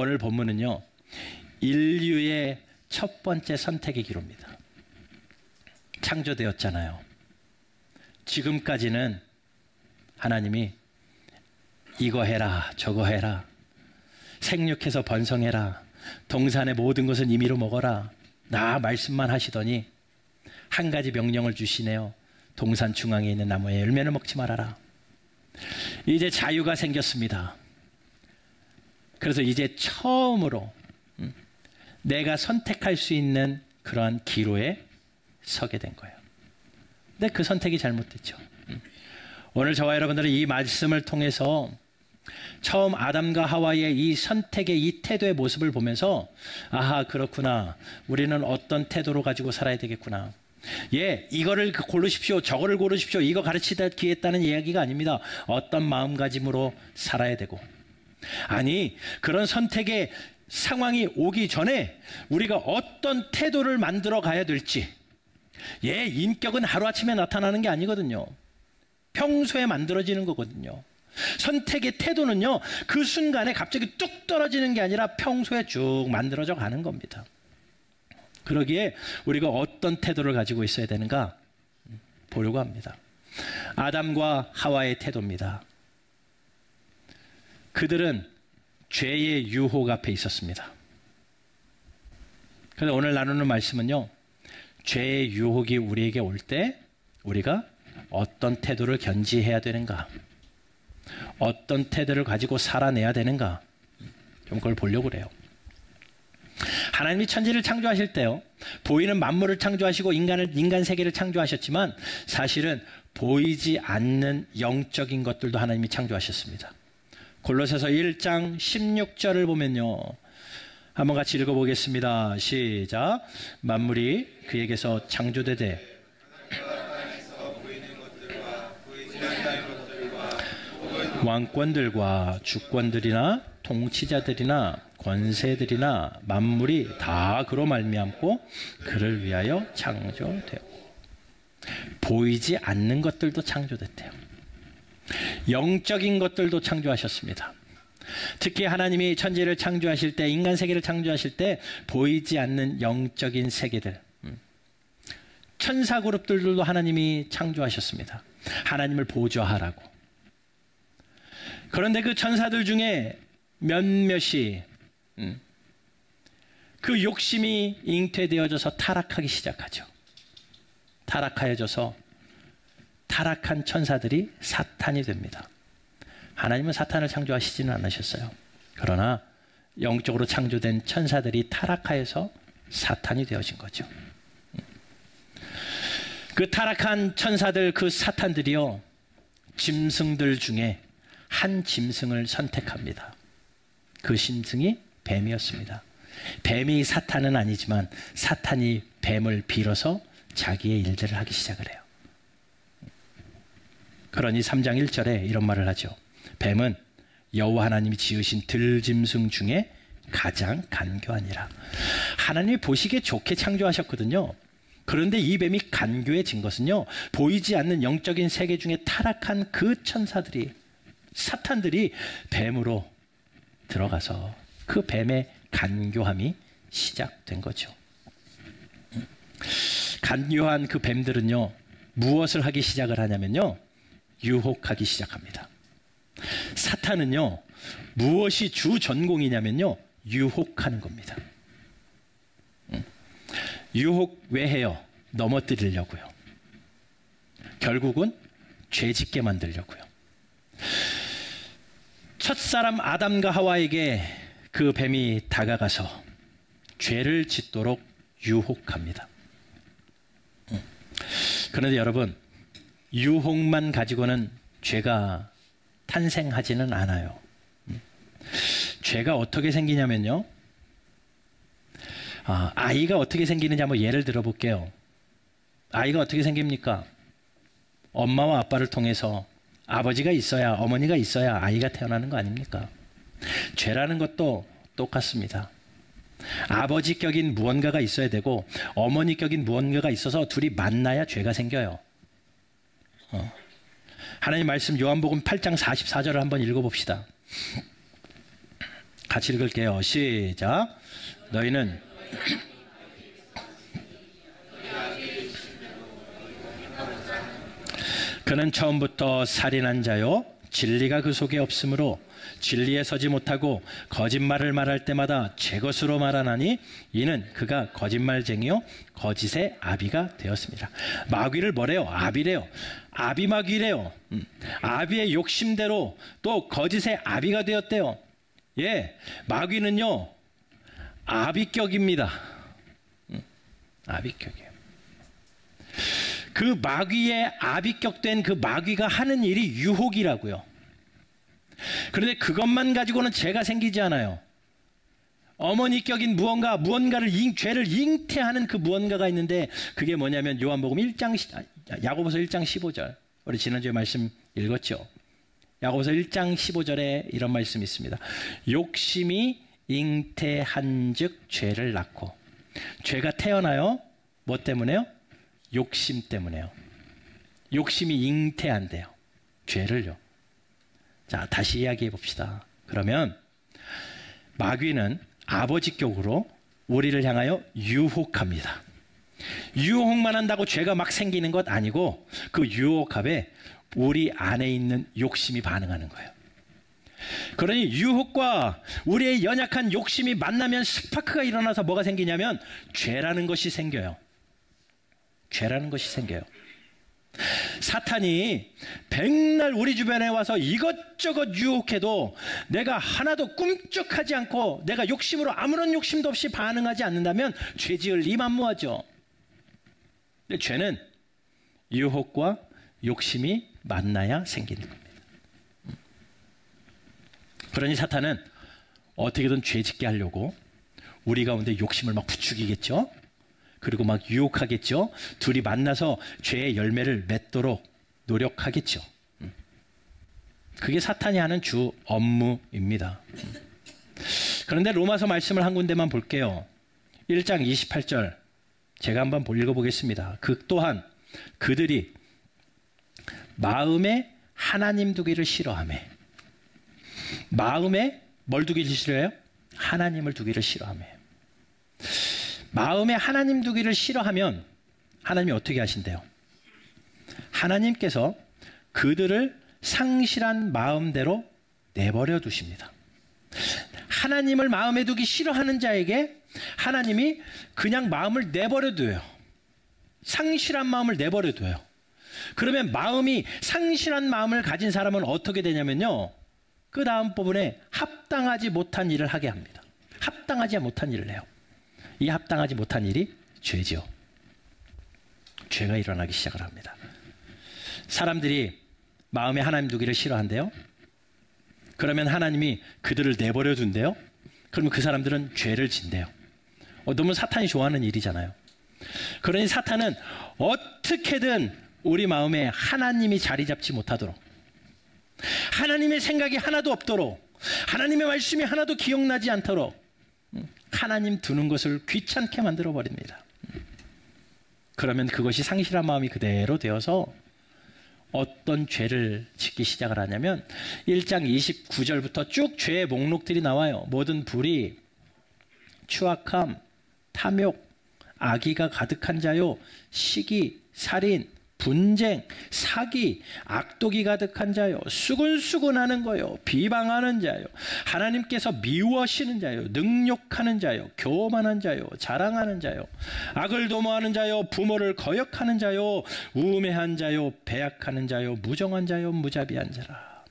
오늘 본문은요, 인류의 첫 번째 선택의 기록입니다. 창조되었잖아요. 지금까지는 하나님이 이거 해라, 저거 해라, 생육해서 번성해라, 동산의 모든 것은 임의로 먹어라, 나 말씀만 하시더니 한 가지 명령을 주시네요. 동산 중앙에 있는 나무의 열매를 먹지 말아라. 이제 자유가 생겼습니다. 그래서 이제 처음으로 내가 선택할 수 있는 그러한 기로에 서게 된 거예요. 근데 그 선택이 잘못됐죠. 오늘 저와 여러분들은 이 말씀을 통해서 처음 아담과 하와의 이 선택의 이 태도의 모습을 보면서 아하, 그렇구나, 우리는 어떤 태도로 가지고 살아야 되겠구나. 예, 이거를 고르십시오, 저거를 고르십시오, 이거 가르치겠다는 이야기가 아닙니다. 어떤 마음가짐으로 살아야 되고, 아니 그런 선택의 상황이 오기 전에 우리가 어떤 태도를 만들어 가야 될지. 예, 인격은 하루아침에 나타나는 게 아니거든요. 평소에 만들어지는 거거든요. 선택의 태도는요, 그 순간에 갑자기 뚝 떨어지는 게 아니라 평소에 쭉 만들어져 가는 겁니다. 그러기에 우리가 어떤 태도를 가지고 있어야 되는가 보려고 합니다. 아담과 하와의 태도입니다. 그들은 죄의 유혹 앞에 있었습니다. 그래서 오늘 나누는 말씀은요, 죄의 유혹이 우리에게 올 때 우리가 어떤 태도를 견지해야 되는가, 어떤 태도를 가지고 살아내야 되는가, 좀 그걸 보려고 그래요. 하나님이 천지를 창조하실 때요, 보이는 만물을 창조하시고 인간 세계를 창조하셨지만 사실은 보이지 않는 영적인 것들도 하나님이 창조하셨습니다. 골로새서 1장 16절을 보면요, 한번 같이 읽어보겠습니다. 시작. 만물이 그에게서 창조되되 왕권들과 주권들이나 통치자들이나 권세들이나 만물이 다 그로 말미암고 그를 위하여 창조되었고, 보이지 않는 것들도 창조됐대요. 영적인 것들도 창조하셨습니다. 특히 하나님이 천지를 창조하실 때, 인간 세계를 창조하실 때 보이지 않는 영적인 세계들, 천사 그룹들도 하나님이 창조하셨습니다. 하나님을 보좌하라고. 그런데 그 천사들 중에 몇몇이 그 욕심이 잉태되어져서 타락하기 시작하죠. 타락하여져서 타락한 천사들이 사탄이 됩니다. 하나님은 사탄을 창조하시지는 않으셨어요. 그러나 영적으로 창조된 천사들이 타락하여서 사탄이 되어진 거죠. 그 타락한 천사들, 그 사탄들이요, 짐승들 중에 한 짐승을 선택합니다. 그 짐승이 뱀이었습니다. 뱀이 사탄은 아니지만 사탄이 뱀을 빌어서 자기의 일들을 하기 시작을 해요. 그러니 3장 1절에 이런 말을 하죠. 뱀은 여호와 하나님이 지으신 들짐승 중에 가장 간교하니라. 하나님이 보시기에 좋게 창조하셨거든요. 그런데 이 뱀이 간교해진 것은요, 보이지 않는 영적인 세계 중에 타락한 그 천사들이, 사탄들이 뱀으로 들어가서 그 뱀의 간교함이 시작된 거죠. 간교한 그 뱀들은요, 무엇을 하기 시작을 하냐면요, 유혹하기 시작합니다. 사탄은요, 무엇이 주 전공이냐면요, 유혹하는 겁니다. 유혹 왜 해요? 넘어뜨리려고요. 결국은 죄 짓게 만들려고요. 첫사람 아담과 하와에게 그 뱀이 다가가서 죄를 짓도록 유혹합니다. 그런데 여러분, 유혹만 가지고는 죄가 탄생하지는 않아요. 죄가 어떻게 생기냐면요, 아이가 어떻게 생기는지 한번 예를 들어볼게요. 아이가 어떻게 생깁니까? 엄마와 아빠를 통해서 아버지가 있어야, 어머니가 있어야 아이가 태어나는 거 아닙니까? 죄라는 것도 똑같습니다. 아버지격인 무언가가 있어야 되고 어머니격인 무언가가 있어서 둘이 만나야 죄가 생겨요. 하나님 말씀 요한복음 8장 44절을 한번 읽어봅시다. 같이 읽을게요. 시작. 너희는 그는 처음부터 살인한 자요 진리가 그 속에 없으므로 진리에 서지 못하고 거짓말을 말할 때마다 제 것으로 말하나니 이는 그가 거짓말쟁이요 거짓의 아비가 되었습니다. 마귀를 뭐래요? 아비래요. 아비 마귀래요. 아비의 욕심대로 또 거짓의 아비가 되었대요. 예, 마귀는요 아비격입니다. 아비격이에요. 그 마귀의 아비격된 그 마귀가 하는 일이 유혹이라고요. 그런데 그것만 가지고는 죄가 생기지 않아요. 어머니격인 무언가를 죄를 잉태하는 그 무언가가 있는데 그게 뭐냐면 야고보서 1장 15절 우리 지난주에 말씀 읽었죠. 야고보서 1장 15절에 이런 말씀이 있습니다. 욕심이 잉태한즉 죄를 낳고 죄가 태어나요. 뭐 때문에요? 욕심 때문에요. 욕심이 잉태한대요. 죄를요. 자, 다시 이야기해 봅시다. 그러면 마귀는 아버지격으로 우리를 향하여 유혹합니다. 유혹만 한다고 죄가 막 생기는 것 아니고 그 유혹합에 우리 안에 있는 욕심이 반응하는 거예요. 그러니 유혹과 우리의 연약한 욕심이 만나면 스파크가 일어나서 뭐가 생기냐면 죄라는 것이 생겨요. 죄라는 것이 생겨요. 사탄이 백날 우리 주변에 와서 이것저것 유혹해도 내가 하나도 꿈쩍하지 않고 내가 욕심으로 아무런 욕심도 없이 반응하지 않는다면 죄지을 리만무하죠. 근데 죄는 유혹과 욕심이 만나야 생기는 겁니다. 그러니 사탄은 어떻게든 죄 짓게 하려고 우리 가운데 욕심을 막 부추기겠죠. 그리고 막 유혹하겠죠. 둘이 만나서 죄의 열매를 맺도록 노력하겠죠. 그게 사탄이 하는 주 업무입니다. 그런데 로마서 말씀을 한 군데만 볼게요. 1장 28절 제가 한번 읽어보겠습니다. 그 또한 그들이 마음에 하나님 두기를 싫어하며 마음에 뭘 두기를 싫어해요? 하나님을 두기를 싫어하며 마음에 하나님 두기를 싫어하면 하나님이 어떻게 하신대요? 하나님께서 그들을 상실한 마음대로 내버려 두십니다. 하나님을 마음에 두기 싫어하는 자에게 하나님이 그냥 마음을 내버려 둬요. 상실한 마음을 내버려 둬요. 그러면 마음이 상실한 마음을 가진 사람은 어떻게 되냐면요. 그 다음 부분에 합당하지 못한 일을 하게 합니다. 합당하지 못한 일을 해요. 이 합당하지 못한 일이 죄죠. 죄가 일어나기 시작을 합니다. 사람들이 마음에 하나님 두기를 싫어한대요. 그러면 하나님이 그들을 내버려 둔대요. 그러면 그 사람들은 죄를 진대요. 너무 사탄이 좋아하는 일이잖아요. 그러니 사탄은 어떻게든 우리 마음에 하나님이 자리 잡지 못하도록 하나님의 생각이 하나도 없도록 하나님의 말씀이 하나도 기억나지 않도록 하나님 두는 것을 귀찮게 만들어 버립니다. 그러면 그것이 상실한 마음이 그대로 되어서 어떤 죄를 짓기 시작을 하냐면 1장 29절부터 쭉 죄의 목록들이 나와요. 모든 불의, 추악함, 탐욕, 악의가 가득한 자요, 시기, 살인, 분쟁, 사기, 악독이 가득한 자요, 수근수근하는 거요, 비방하는 자요, 하나님께서 미워하시는 자요, 능욕하는 자요, 교만한 자요, 자랑하는 자요, 악을 도모하는 자요, 부모를 거역하는 자요, 우매한 자요, 배약하는 자요, 무정한 자요, 무자비한 자라.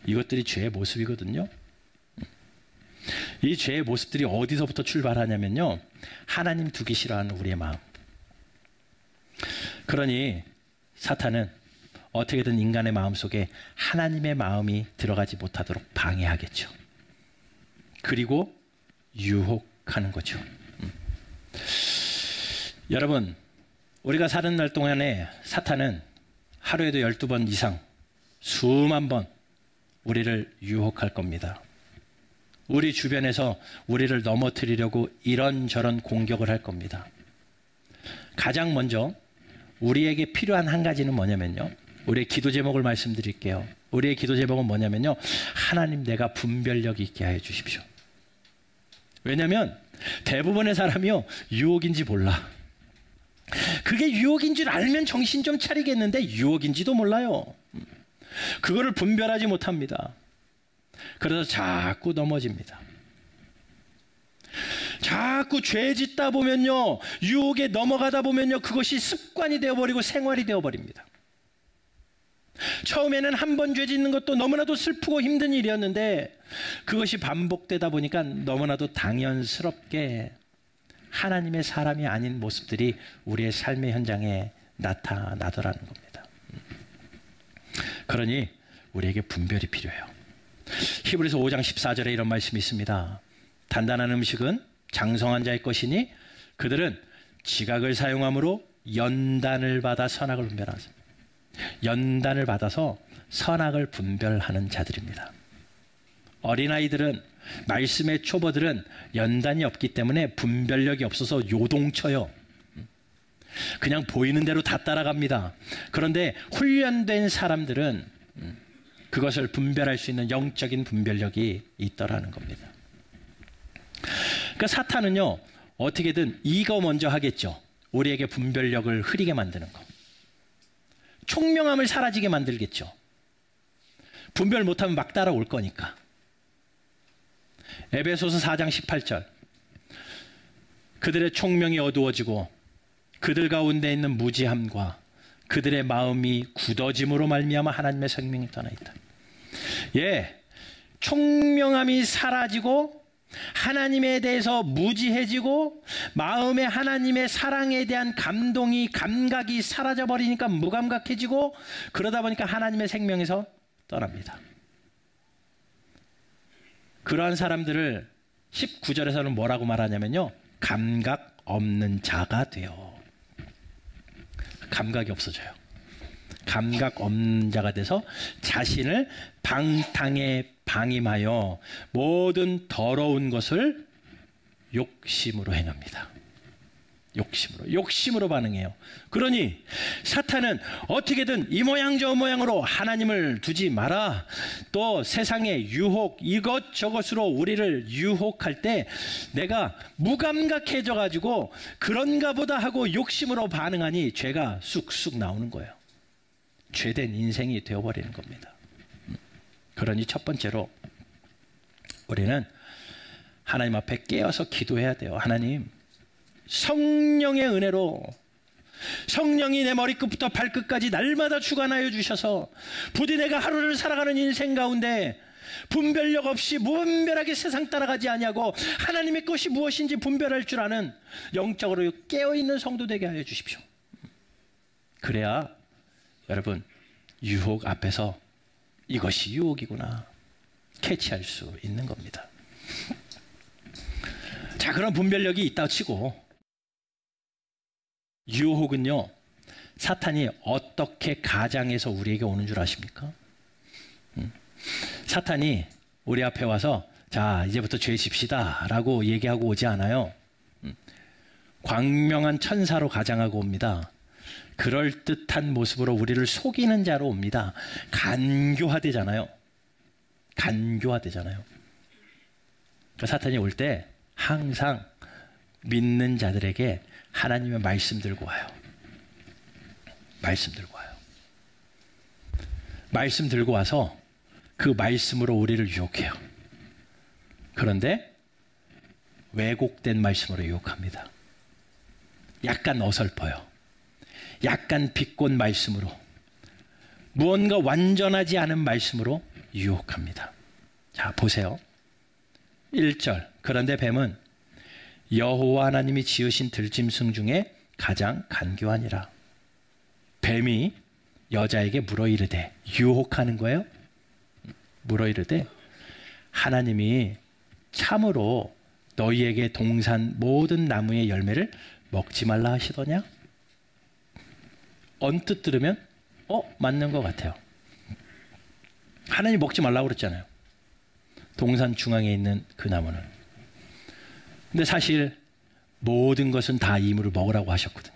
이것들이 죄의 모습이거든요. 이 죄의 모습들이 어디서부터 출발하냐면요, 하나님 두기 싫어하는 우리의 마음. 그러니 사탄은 어떻게든 인간의 마음속에 하나님의 마음이 들어가지 못하도록 방해하겠죠. 그리고 유혹하는 거죠. 여러분, 우리가 사는 날 동안에 사탄은 하루에도 12번 이상 수만 번 우리를 유혹할 겁니다. 우리 주변에서 우리를 넘어뜨리려고 이런저런 공격을 할 겁니다. 가장 먼저 우리에게 필요한 한 가지는 뭐냐면요, 우리의 기도 제목을 말씀드릴게요. 우리의 기도 제목은 뭐냐면요, 하나님 내가 분별력 있게 하여 주십시오. 왜냐하면 대부분의 사람이요, 유혹인지 몰라. 그게 유혹인 줄 알면 정신 좀 차리겠는데 유혹인지도 몰라요. 그거를 분별하지 못합니다. 그래서 자꾸 넘어집니다. 자꾸 죄 짓다 보면요, 유혹에 넘어가다 보면요, 그것이 습관이 되어버리고 생활이 되어버립니다. 처음에는 한 번 죄 짓는 것도 너무나도 슬프고 힘든 일이었는데 그것이 반복되다 보니까 너무나도 당연스럽게 하나님의 사람이 아닌 모습들이 우리의 삶의 현장에 나타나더라는 겁니다. 그러니 우리에게 분별이 필요해요. 히브리서 5장 14절에 이런 말씀이 있습니다. 단단한 음식은 장성한 자의 것이니 그들은 지각을 사용함으로 연단을 받아 선악을 분별하죠. 연단을 받아서 선악을 분별하는 자들입니다. 어린아이들은, 말씀의 초보들은 연단이 없기 때문에 분별력이 없어서 요동쳐요. 그냥 보이는 대로 다 따라갑니다. 그런데 훈련된 사람들은 그것을 분별할 수 있는 영적인 분별력이 있더라는 겁니다. 그러니까 사탄은요, 어떻게든 이거 먼저 하겠죠. 우리에게 분별력을 흐리게 만드는 거. 총명함을 사라지게 만들겠죠. 분별 못하면 막 따라올 거니까. 에베소서 4장 18절. 그들의 총명이 어두워지고 그들 가운데 있는 무지함과 그들의 마음이 굳어짐으로 말미암아 하나님의 생명이 떠나 있다. 예, 총명함이 사라지고 하나님에 대해서 무지해지고 마음에 하나님의 사랑에 대한 감각이 사라져버리니까 무감각해지고 그러다 보니까 하나님의 생명에서 떠납니다. 그러한 사람들을 19절에서는 뭐라고 말하냐면요, 감각 없는 자가 돼요. 감각이 없어져요. 감각 없는 자가 돼서 자신을 방탕에 방임하여 모든 더러운 것을 욕심으로 행합니다. 욕심으로 반응해요. 그러니 사탄은 어떻게든 이 모양 저 모양으로 하나님을 두지 마라, 또 세상의 유혹 이것저것으로 우리를 유혹할 때 내가 무감각해져 가지고 그런가 보다 하고 욕심으로 반응하니 죄가 쑥쑥 나오는 거예요. 죄된 인생이 되어버리는 겁니다. 그러니 첫 번째로 우리는 하나님 앞에 깨어서 기도해야 돼요. 하나님, 성령의 은혜로 성령이 내 머리끝부터 발끝까지 날마다 주관하여 주셔서 부디 내가 하루를 살아가는 인생 가운데 분별력 없이 무분별하게 세상 따라가지 아니하고 하나님의 것이 무엇인지 분별할 줄 아는 영적으로 깨어있는 성도 되게 하여 주십시오. 그래야 여러분, 유혹 앞에서 이것이 유혹이구나 캐치할 수 있는 겁니다. 자, 그런 분별력이 있다 치고 유혹은요, 사탄이 어떻게 가장해서 우리에게 오는 줄 아십니까? 사탄이 우리 앞에 와서 자, 이제부터 죄 집시다 라고 얘기하고 오지 않아요. 광명한 천사로 가장하고 옵니다. 그럴듯한 모습으로 우리를 속이는 자로 옵니다. 간교화되잖아요. 그러니까 사탄이 올 때 항상 믿는 자들에게 하나님의 말씀 들고 와요. 말씀 들고 와서 그 말씀으로 우리를 유혹해요. 그런데 왜곡된 말씀으로 유혹합니다. 약간 어설퍼요. 약간 비꼰 말씀으로, 무언가 완전하지 않은 말씀으로 유혹합니다. 자, 보세요. 1절. 그런데 뱀은 여호와 하나님이 지으신 들짐승 중에 가장 간교하니라. 뱀이 여자에게 물어이르되, 유혹하는 거예요. 물어이르되, 하나님이 참으로 너희에게 동산 모든 나무의 열매를 먹지 말라 하시더냐? 언뜻 들으면 맞는 것 같아요. 하나님 먹지 말라고 그랬잖아요. 동산 중앙에 있는 그 나무는. 근데 사실 모든 것은 다 임으로 먹으라고 하셨거든요.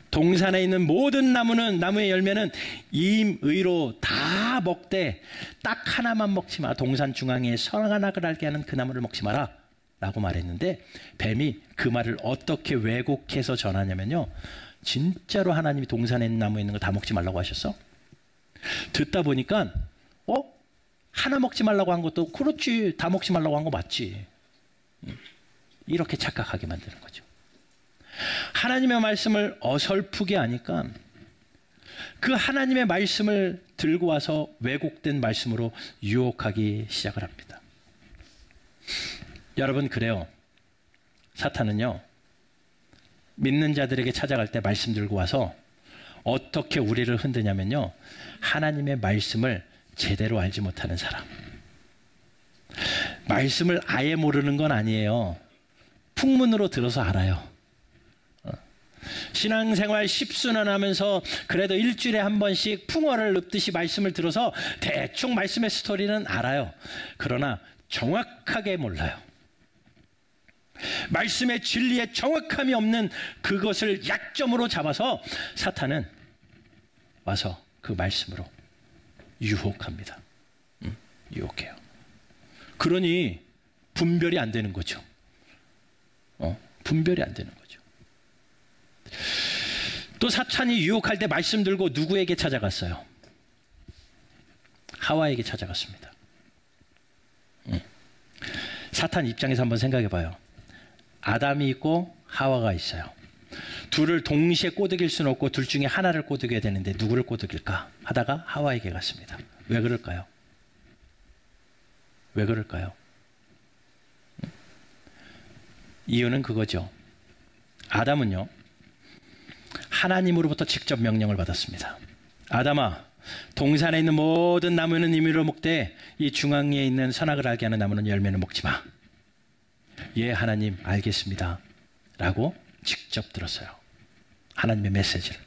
동산에 있는 모든 나무의 열매는 임의로 다 먹되 딱 하나만 먹지 마. 동산 중앙에 선악을 알게 하는 그 나무를 먹지 마라 라고 말했는데 뱀이 그 말을 어떻게 왜곡해서 전하냐면요, 진짜로 하나님이 동산에 있는 나무에 있는 거 다 먹지 말라고 하셨어? 듣다 보니까 하나 먹지 말라고 한 것도 그렇지, 다 먹지 말라고 한 거 맞지, 이렇게 착각하게 만드는 거죠. 하나님의 말씀을 어설프게 하니까 그 하나님의 말씀을 들고 와서 왜곡된 말씀으로 유혹하기 시작을 합니다. 여러분, 그래요. 사탄은요, 믿는 자들에게 찾아갈 때 말씀 들고 와서 어떻게 우리를 흔드냐면요, 하나님의 말씀을 제대로 알지 못하는 사람, 말씀을 아예 모르는 건 아니에요. 풍문으로 들어서 알아요. 신앙생활 10수년 하면서 그래도 일주일에 한 번씩 풍어를 읊듯이 말씀을 들어서 대충 말씀의 스토리는 알아요. 그러나 정확하게 몰라요. 말씀의 진리에 정확함이 없는 그것을 약점으로 잡아서 사탄은 와서 그 말씀으로 유혹합니다. 유혹해요. 그러니 분별이 안 되는 거죠. 분별이 안 되는 거죠. 또 사탄이 유혹할 때 말씀 들고 누구에게 찾아갔어요? 하와에게 찾아갔습니다. 사탄 입장에서 한번 생각해 봐요. 아담이 있고 하와가 있어요. 둘을 동시에 꼬드길 수는 없고 둘 중에 하나를 꼬드겨야 되는데 누구를 꼬드길까 하다가 하와에게 갔습니다. 왜 그럴까요? 왜 그럴까요? 이유는 그거죠. 아담은요, 하나님으로부터 직접 명령을 받았습니다. 아담아, 동산에 있는 모든 나무는 임의로 먹되 이 중앙에 있는 선악을 알게 하는 나무는 열매는 먹지 마. 예, 하나님, 알겠습니다 라고 직접 들었어요. 하나님의 메시지를.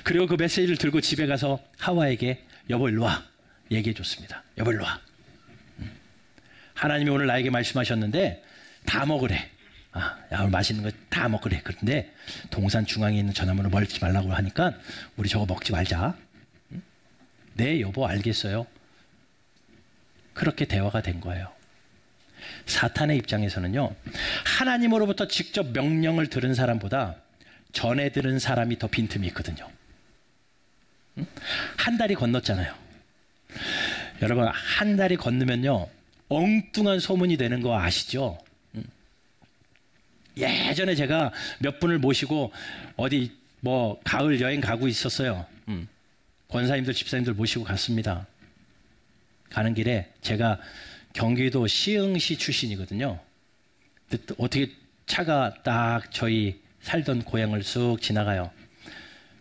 그리고 그 메시지를 들고 집에 가서 하와에게 여보 일로 와 얘기해 줬습니다. 여보 일로 와. 하나님이 오늘 나에게 말씀하셨는데 다 먹으래. 야, 오늘 맛있는 거 다 먹으래. 그런데 동산 중앙에 있는 저 나무를 멀지 말라고 하니까 우리 저거 먹지 말자. 네 여보 알겠어요. 그렇게 대화가 된 거예요. 사탄의 입장에서는요, 하나님으로부터 직접 명령을 들은 사람보다 전에 들은 사람이 더 빈틈이 있거든요. 한 달이 건넜잖아요. 여러분, 한 달이 건너면요 엉뚱한 소문이 되는 거 아시죠? 예전에 제가 몇 분을 모시고 어디 뭐 가을 여행 가고 있었어요. 권사님들 집사님들 모시고 갔습니다. 가는 길에 제가 경기도 시흥시 출신이거든요. 어떻게 차가 딱 저희 살던 고향을 쑥 지나가요.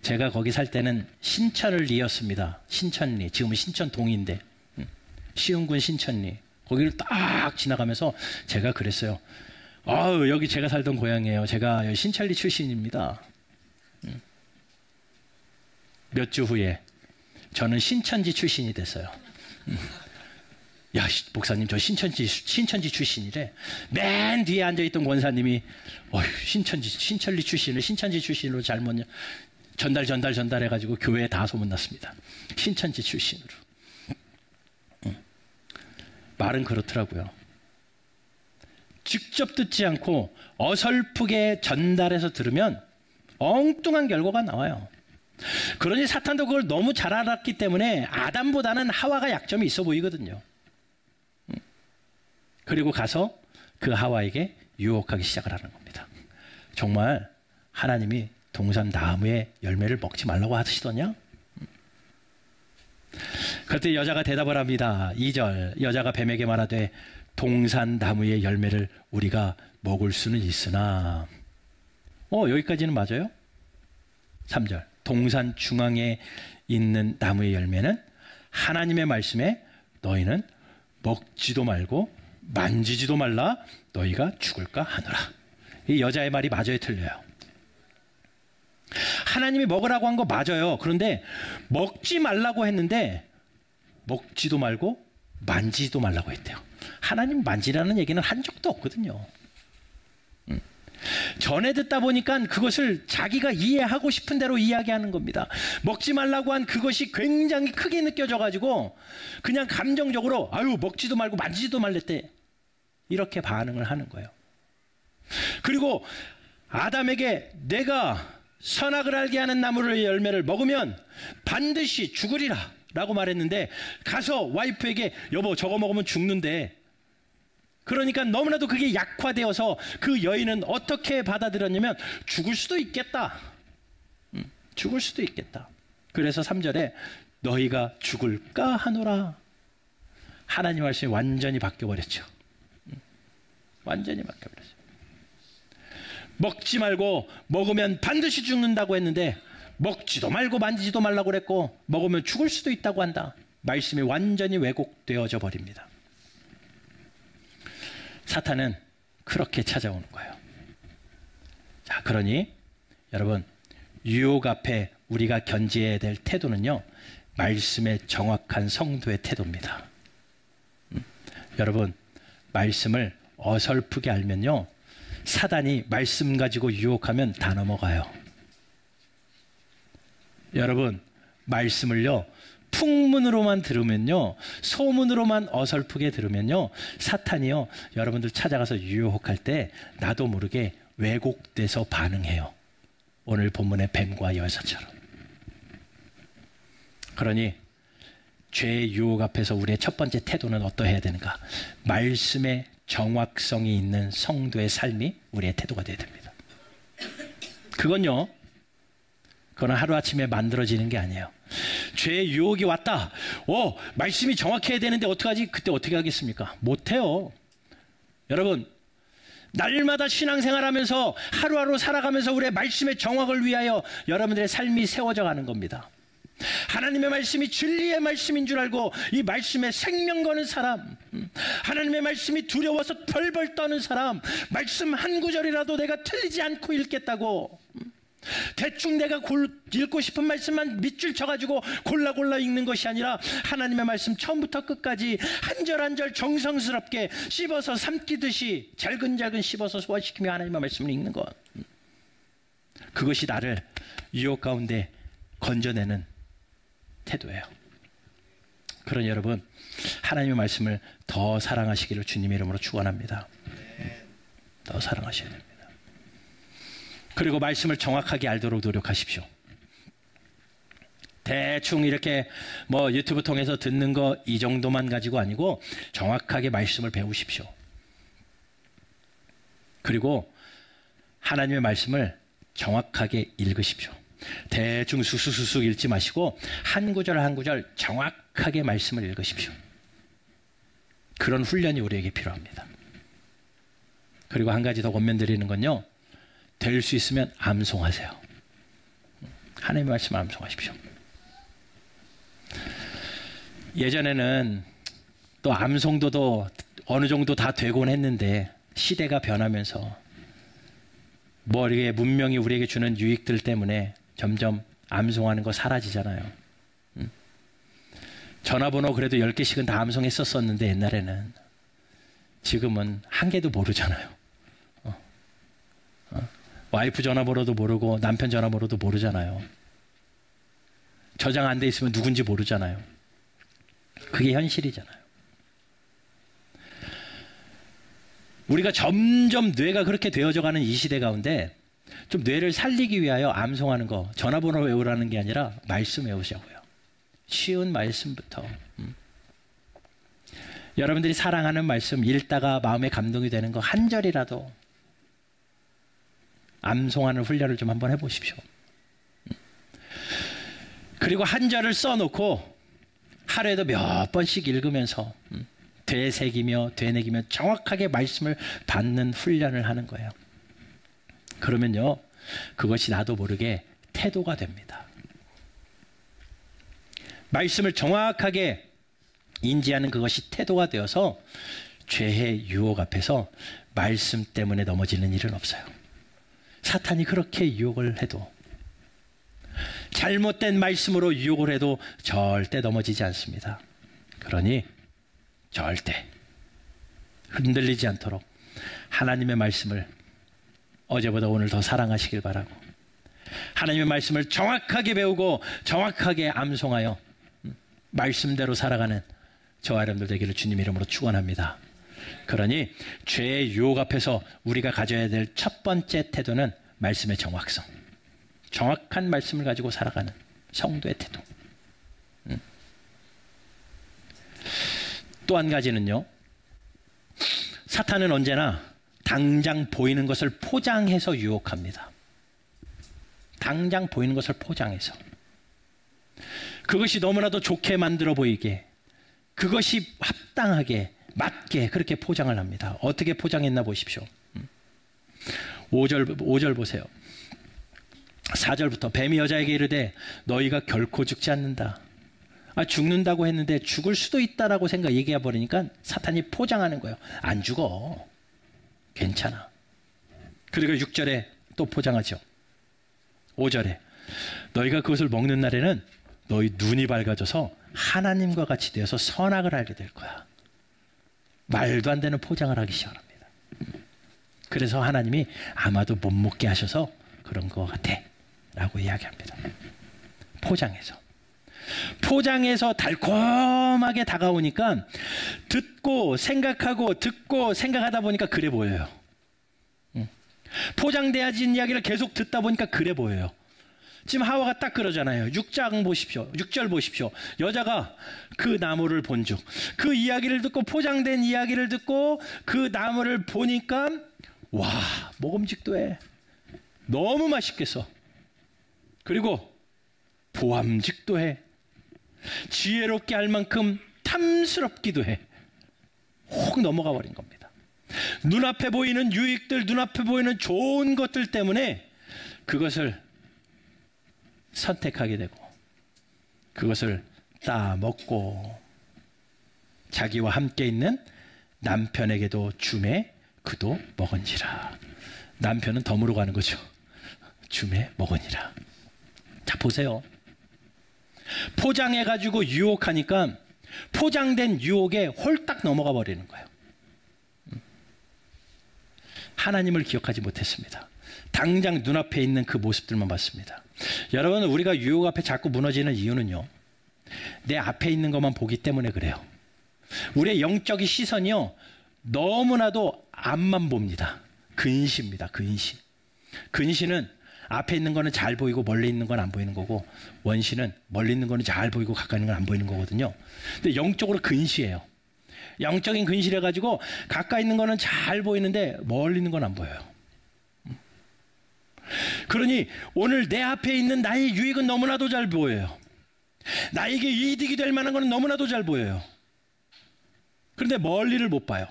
제가 거기 살 때는 신천리였습니다. 신천리, 지금은 신천동인데 시흥군 신천리, 거기를 딱 지나가면서 제가 그랬어요. 여기 제가 살던 고향이에요. 제가 여기 신천리 출신입니다. 몇 주 후에 저는 신천지 출신이 됐어요. 야, 목사님 저 신천지 출신이래. 맨 뒤에 앉아있던 권사님이 신천리 출신을 신천지 출신으로 잘못 전달해가지고 교회에 다 소문났습니다. 신천지 출신으로. 말은 그렇더라고요. 직접 듣지 않고 어설프게 전달해서 들으면 엉뚱한 결과가 나와요. 그러니 사탄도 그걸 너무 잘 알았기 때문에 아담보다는 하와가 약점이 있어 보이거든요. 그리고 가서 그 하와에게 유혹하기 시작을 하는 겁니다. 정말 하나님이 동산 나무의 열매를 먹지 말라고 하시더냐? 그때 여자가 대답을 합니다. 2절, 여자가 뱀에게 말하되 동산 나무의 열매를 우리가 먹을 수는 있으나, 여기까지는 맞아요? 3절, 동산 중앙에 있는 나무의 열매는 하나님의 말씀에 너희는 먹지도 말고 만지지도 말라 너희가 죽을까 하노라. 이 여자의 말이 맞아요, 틀려요? 하나님이 먹으라고 한 거 맞아요. 그런데 먹지 말라고 했는데 먹지도 말고 만지지도 말라고 했대요. 하나님 만지라는 얘기는 한 적도 없거든요. 전에 듣다 보니까 그것을 자기가 이해하고 싶은 대로 이야기하는 겁니다. 먹지 말라고 한 그것이 굉장히 크게 느껴져가지고 그냥 감정적으로 먹지도 말고 만지지도 말랬대, 이렇게 반응을 하는 거예요. 그리고 아담에게 내가 선악을 알게 하는 나무의 열매를 먹으면 반드시 죽으리라 라고 말했는데, 가서 와이프에게 여보 저거 먹으면 죽는데, 그러니까 너무나도 그게 약화되어서 그 여인은 어떻게 받아들였냐면 죽을 수도 있겠다. 죽을 수도 있겠다. 그래서 3절에 너희가 죽을까 하노라. 하나님 말씀이 완전히 바뀌어버렸죠. 완전히 바뀌어버렸죠. 먹지 말고 먹으면 반드시 죽는다고 했는데 먹지도 말고 만지지도 말라고 그랬고 먹으면 죽을 수도 있다고 한다. 말씀이 완전히 왜곡되어져 버립니다. 사탄은 그렇게 찾아오는 거예요. 자, 그러니 여러분, 유혹 앞에 우리가 견지해야 될 태도는요, 말씀의 정확한 성도의 태도입니다. 여러분, 말씀을 어설프게 알면요, 사단이 말씀 가지고 유혹하면 다 넘어가요. 여러분, 말씀을요 풍문으로만 들으면요, 소문으로만 어설프게 들으면요, 사탄이요 여러분들 찾아가서 유혹할 때 나도 모르게 왜곡돼서 반응해요. 오늘 본문의 뱀과 여자처럼. 그러니 죄의 유혹 앞에서 우리의 첫 번째 태도는 어떠해야 되는가? 말씀의 정확성이 있는 성도의 삶이 우리의 태도가 되어야 됩니다. 그건 하루아침에 만들어지는 게 아니에요. 죄의 유혹이 왔다. 말씀이 정확해야 되는데 어떡하지? 그때 어떻게 하겠습니까? 못해요. 여러분, 날마다 신앙생활하면서 하루하루 살아가면서 우리의 말씀의 정확을 위하여 여러분들의 삶이 세워져 가는 겁니다. 하나님의 말씀이 진리의 말씀인 줄 알고 이 말씀에 생명 거는 사람, 하나님의 말씀이 두려워서 벌벌 떠는 사람, 말씀 한 구절이라도 내가 틀리지 않고 읽겠다고 대충 내가 읽고 싶은 말씀만 밑줄 쳐가지고 골라 읽는 것이 아니라 하나님의 말씀 처음부터 끝까지 한 절 한 절 정성스럽게 씹어서 삼키듯이 잘근잘근 씹어서 소화시키며 하나님의 말씀을 읽는 것, 그것이 나를 유혹 가운데 건져내는 태도예요. 그러니 여러분, 하나님의 말씀을 더 사랑하시기를 주님의 이름으로 축원합니다. 더 사랑하셔야 됩니다. 그리고 말씀을 정확하게 알도록 노력하십시오. 대충 이렇게 유튜브 통해서 듣는 거 이 정도만 가지고 아니고 정확하게 말씀을 배우십시오. 그리고 하나님의 말씀을 정확하게 읽으십시오. 대충 수수수수 읽지 마시고 한 구절 한 구절 정확하게 말씀을 읽으십시오. 그런 훈련이 우리에게 필요합니다. 그리고 한 가지 더 권면드리는 건요, 될 수 있으면 암송하세요. 하나님의 말씀을 암송하십시오. 예전에는 또 암송도도 어느 정도 다 되곤 했는데 시대가 변하면서 이게 문명이 우리에게 주는 유익들 때문에 점점 암송하는 거 사라지잖아요. 전화번호 그래도 10개씩은 다 암송했었었는데 옛날에는, 지금은 한 개도 모르잖아요. 와이프 전화번호도 모르고 남편 전화번호도 모르잖아요. 저장 안 돼 있으면 누군지 모르잖아요. 그게 현실이잖아요. 우리가 점점 뇌가 그렇게 되어져가는 이 시대 가운데 좀 뇌를 살리기 위하여 암송하는 거, 전화번호 외우라는 게 아니라 말씀 외우자고요. 쉬운 말씀부터. 여러분들이 사랑하는 말씀 읽다가 마음에 감동이 되는 거 한 절이라도 암송하는 훈련을 좀 한번 해보십시오. 그리고 한 절을 써놓고 하루에도 몇 번씩 읽으면서 되새기며 되새기며 정확하게 말씀을 받는 훈련을 하는 거예요. 그러면요, 그것이 나도 모르게 태도가 됩니다. 말씀을 정확하게 인지하는 그것이 태도가 되어서 죄의 유혹 앞에서 말씀 때문에 넘어지는 일은 없어요. 사탄이 그렇게 유혹을 해도, 잘못된 말씀으로 유혹을 해도 절대 넘어지지 않습니다. 그러니 절대 흔들리지 않도록 하나님의 말씀을 어제보다 오늘 더 사랑하시길 바라고, 하나님의 말씀을 정확하게 배우고 정확하게 암송하여 말씀대로 살아가는 저와 여러분들 되기를 주님 이름으로 축원합니다. 그러니 죄의 유혹 앞에서 우리가 가져야 될 첫 번째 태도는 말씀의 정확성. 정확한 말씀을 가지고 살아가는 성도의 태도. 또 한 가지는요. 사탄은 언제나 당장 보이는 것을 포장해서 유혹합니다. 당장 보이는 것을 포장해서. 그것이 너무나도 좋게 만들어 보이게, 그것이 합당하게, 맞게 그렇게 포장을 합니다. 어떻게 포장했나 보십시오. 5절 보세요. 4절부터 뱀이 여자에게 이르되 너희가 결코 죽지 않는다. 죽는다고 했는데 죽을 수도 있다라고 얘기해 버리니까 사탄이 포장하는 거예요. 안 죽어. 괜찮아. 그리고 6절에 또 포장하죠. 5절에 너희가 그것을 먹는 날에는 너희 눈이 밝아져서 하나님과 같이 되어서 선악을 알게 될 거야. 말도 안 되는 포장을 하기 시작합니다. 그래서 하나님이 아마도 못 먹게 하셔서 그런 것 같아 라고 이야기합니다. 포장해서 달콤하게 다가오니까 듣고 생각하다 보니까 그래 보여요. 포장되어진 이야기를 계속 듣다 보니까 그래 보여요. 지금 하와가 딱 그러잖아요. 6절 보십시오. 여자가 그 나무를 본즉, 그 이야기를 듣고, 포장된 이야기를 듣고 그 나무를 보니까 와, 먹음직도 해. 너무 맛있겠어. 그리고 보암직도 해. 지혜롭게 할 만큼 탐스럽기도 해. 혹 넘어가 버린 겁니다. 눈앞에 보이는 유익들, 눈앞에 보이는 좋은 것들 때문에 그것을 선택하게 되고, 그것을 따먹고 자기와 함께 있는 남편에게도 주매 그도 먹은지라. 남편은 덤으로 가는 거죠. 주매 먹으니라. 자, 보세요. 포장해가지고 유혹하니까 포장된 유혹에 홀딱 넘어가 버리는 거예요. 하나님을 기억하지 못했습니다. 당장 눈앞에 있는 그 모습들만 봤습니다. 여러분, 우리가 유혹 앞에 자꾸 무너지는 이유는요, 내 앞에 있는 것만 보기 때문에 그래요. 우리의 영적인 시선이요, 너무나도 앞만 봅니다. 근시입니다. 근시는 앞에 있는 거는 잘 보이고 멀리 있는 건 안 보이는 거고, 원시는 멀리 있는 거는 잘 보이고 가까이 있는 건 안 보이는 거거든요. 근데 영적으로 근시예요. 영적인 근시를 해가지고 가까이 있는 거는 잘 보이는데 멀리 있는 건 안 보여요. 그러니 오늘 내 앞에 있는 나의 유익은 너무나도 잘 보여요. 나에게 이득이 될 만한 거는 너무나도 잘 보여요. 그런데 멀리를 못 봐요.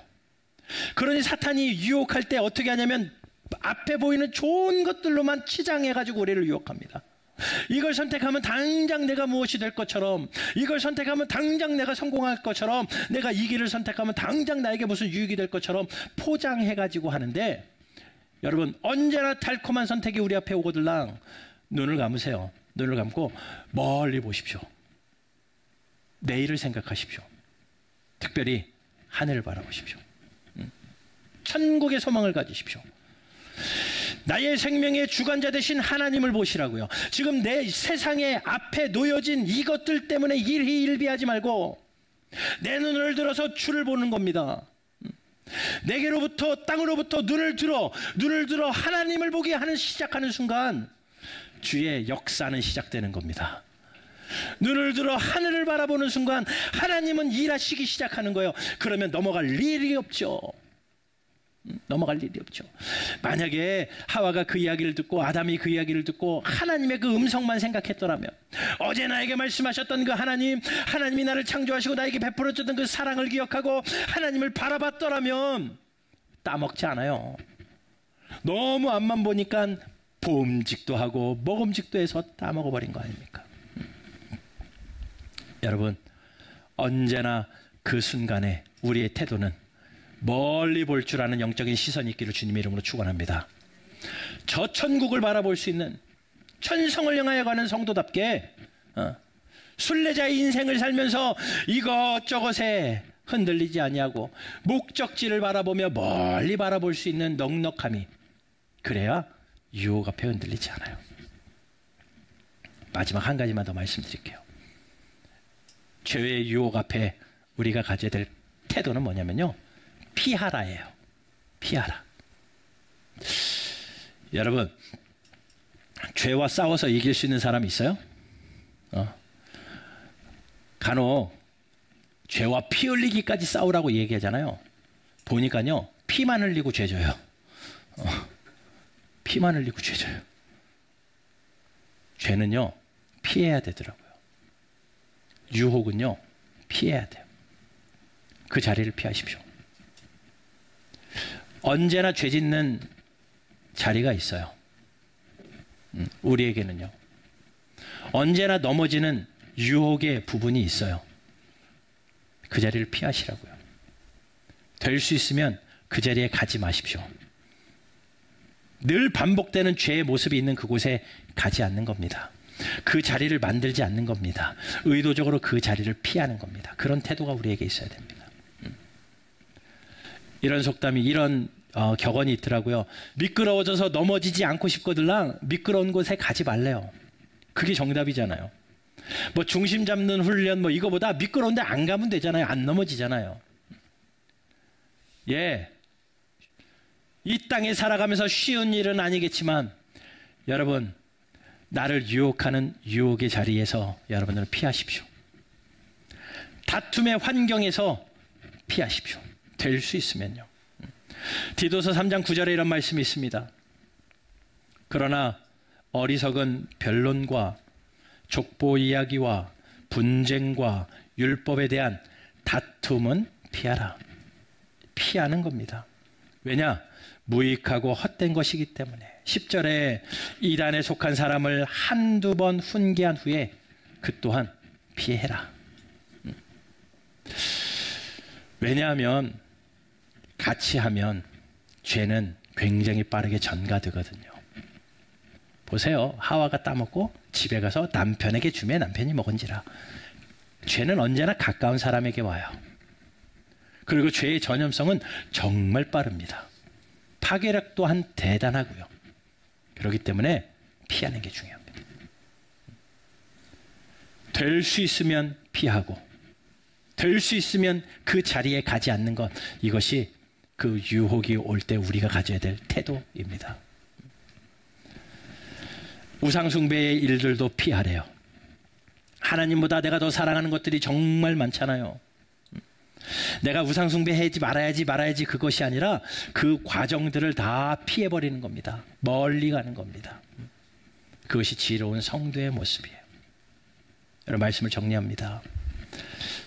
그러니 사탄이 유혹할 때 어떻게 하냐면 앞에 보이는 좋은 것들로만 치장해가지고 우리를 유혹합니다. 이걸 선택하면 당장 내가 무엇이 될 것처럼, 이걸 선택하면 당장 내가 성공할 것처럼, 내가 이 길을 선택하면 당장 나에게 무슨 유익이 될 것처럼 포장해가지고 하는데, 여러분, 언제나 달콤한 선택이 우리 앞에 오거들랑 눈을 감으세요. 눈을 감고 멀리 보십시오. 내일을 생각하십시오. 특별히 하늘을 바라보십시오. 천국의 소망을 가지십시오. 나의 생명의 주관자 되신 하나님을 보시라고요. 지금 내 세상에 앞에 놓여진 이것들 때문에 일희일비하지 말고 내 눈을 들어서 주를 보는 겁니다. 내게로부터, 땅으로부터 눈을 들어 하나님을 보게 하는 시작하는 순간 주의 역사는 시작되는 겁니다. 눈을 들어 하늘을 바라보는 순간 하나님은 일하시기 시작하는 거예요. 그러면 넘어갈 일이 없죠. 만약에 하와가 그 이야기를 듣고 아담이 그 이야기를 듣고 하나님의 그 음성만 생각했더라면, 어제 나에게 말씀하셨던 그 하나님이 나를 창조하시고 나에게 베풀어 주던 그 사랑을 기억하고 하나님을 바라봤더라면 따먹지 않아요. 너무 앞만 보니까 보음직도 하고 먹음직도 해서 따먹어버린 거 아닙니까? 여러분, 언제나 그 순간에 우리의 태도는 멀리 볼 줄 아는 영적인 시선이 있기를 주님의 이름으로 축원합니다. 저 천국을 바라볼 수 있는, 천성을 향하여 가는 성도답게 순례자의 인생을 살면서 이것저것에 흔들리지 아니하고 목적지를 바라보며 멀리 바라볼 수 있는 넉넉함이, 그래야 유혹 앞에 흔들리지 않아요. 마지막 한 가지만 더 말씀드릴게요. 죄의 유혹 앞에 우리가 가져야 될 태도는 뭐냐면요, 피하라예요. 피하라. 여러분, 죄와 싸워서 이길 수 있는 사람이 있어요? 간혹 죄와 피 흘리기까지 싸우라고 얘기하잖아요. 보니까요, 피만 흘리고 죄져요. 피만 흘리고 죄져요. 죄는요, 피해야 되더라고요. 유혹은요, 피해야 돼요. 그 자리를 피하십시오. 언제나 죄 짓는 자리가 있어요. 우리에게는요. 언제나 넘어지는 유혹의 부분이 있어요. 그 자리를 피하시라고요. 될 수 있으면 그 자리에 가지 마십시오. 늘 반복되는 죄의 모습이 있는 그곳에 가지 않는 겁니다. 그 자리를 만들지 않는 겁니다. 의도적으로 그 자리를 피하는 겁니다. 그런 태도가 우리에게 있어야 됩니다. 이런 속담이, 이런 격언이 있더라고요. 미끄러워져서 넘어지지 않고 싶거들랑 미끄러운 곳에 가지 말래요. 그게 정답이잖아요. 뭐 중심 잡는 훈련 뭐 이거보다 미끄러운데 안 가면 되잖아요. 안 넘어지잖아요. 예, 이 땅에 살아가면서 쉬운 일은 아니겠지만 여러분, 나를 유혹하는 유혹의 자리에서 여러분들은 피하십시오. 다툼의 환경에서 피하십시오. 될 수 있으면요. 디도서 3장 9절에 이런 말씀이 있습니다. 그러나 어리석은 변론과 족보 이야기와 분쟁과 율법에 대한 다툼은 피하라. 피하는 겁니다. 왜냐? 무익하고 헛된 것이기 때문에. 10절에 이단에 속한 사람을 한두 번 훈계한 후에 그 또한 피해라. 왜냐하면 같이 하면 죄는 굉장히 빠르게 전가되거든요. 보세요. 하와가 따먹고 집에 가서 남편에게 주매 남편이 먹은지라. 죄는 언제나 가까운 사람에게 와요. 그리고 죄의 전염성은 정말 빠릅니다. 파괴력 또한 대단하고요. 그렇기 때문에 피하는 게 중요합니다. 될 수 있으면 피하고, 될 수 있으면 그 자리에 가지 않는 것, 이것이 그 유혹이 올 때 우리가 가져야 될 태도입니다. 우상숭배의 일들도 피하래요. 하나님보다 내가 더 사랑하는 것들이 정말 많잖아요. 내가 우상숭배하지 말아야지 그것이 아니라 그 과정들을 다 피해버리는 겁니다. 멀리 가는 겁니다. 그것이 지혜로운 성도의 모습이에요. 여러분, 말씀을 정리합니다.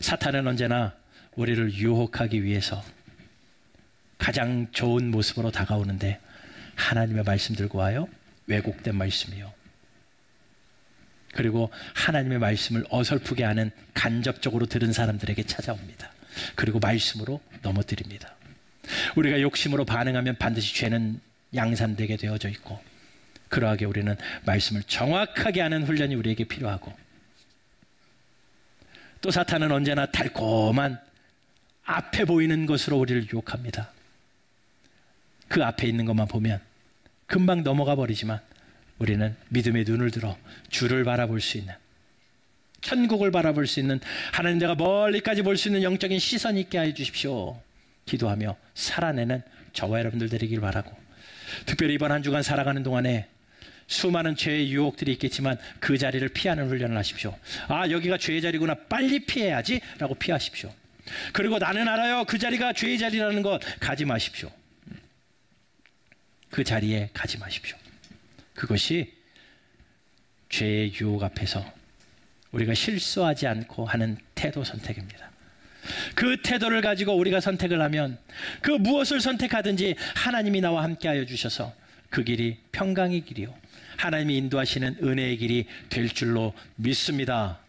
사탄은 언제나 우리를 유혹하기 위해서 가장 좋은 모습으로 다가오는데, 하나님의 말씀 들고 와요. 왜곡된 말씀이요. 그리고 하나님의 말씀을 어설프게 하는, 간접적으로 들은 사람들에게 찾아옵니다. 그리고 말씀으로 넘어뜨립니다. 우리가 욕심으로 반응하면 반드시 죄는 양산되게 되어져 있고, 그러하게 우리는 말씀을 정확하게 하는 훈련이 우리에게 필요하고, 또 사탄은 언제나 달콤한 앞에 보이는 것으로 우리를 유혹합니다. 그 앞에 있는 것만 보면 금방 넘어가 버리지만 우리는 믿음의 눈을 들어 주를 바라볼 수 있는, 천국을 바라볼 수 있는, 하나님 내가 멀리까지 볼 수 있는 영적인 시선이 있게 하여 주십시오. 기도하며 살아내는 저와 여러분들 되리길 바라고, 특별히 이번 한 주간 살아가는 동안에 수많은 죄의 유혹들이 있겠지만 그 자리를 피하는 훈련을 하십시오. 아, 여기가 죄의 자리구나, 빨리 피해야지 라고 피하십시오. 그리고 나는 알아요, 그 자리가 죄의 자리라는 것, 가지 마십시오. 그 자리에 가지 마십시오. 그것이 죄의 유혹 앞에서 우리가 실수하지 않고 하는 태도 선택입니다. 그 태도를 가지고 우리가 선택을 하면 그 무엇을 선택하든지 하나님이 나와 함께하여 주셔서 그 길이 평강의 길이요, 하나님이 인도하시는 은혜의 길이 될 줄로 믿습니다.